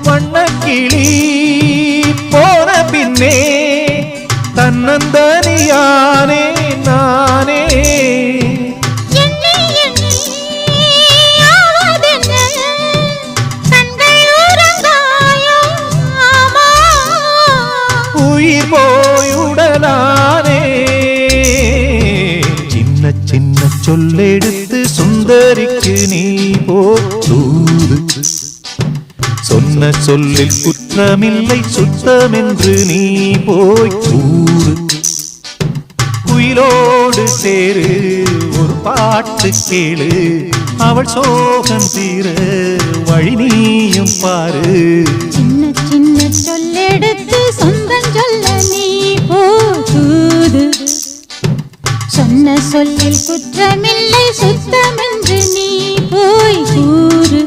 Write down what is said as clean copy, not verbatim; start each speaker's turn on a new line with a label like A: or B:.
A: வண்ணக்கிளி போன பின்னே தன்னந்தனியானே நானே உயிர் போயுடனானே சின்ன சின்ன சொல்லெடுத்து சுந்தரிக்கு நீ போது சொன்ன சொல்லில் குற்றமில்லை சுத்தமென்று நீ போய் கூறு குயிலோடு சேரு ஒரு பாட்டு கேளு அவள் சோகம் தீர வழி நீயும் பாரு
B: சின்ன சின்ன சொல்லெடுத்து சொந்தம் சொல்ல நீ போது சொன்ன சொல்லில் குற்றமில்லை சுத்தமென்று நீ போய் கூறு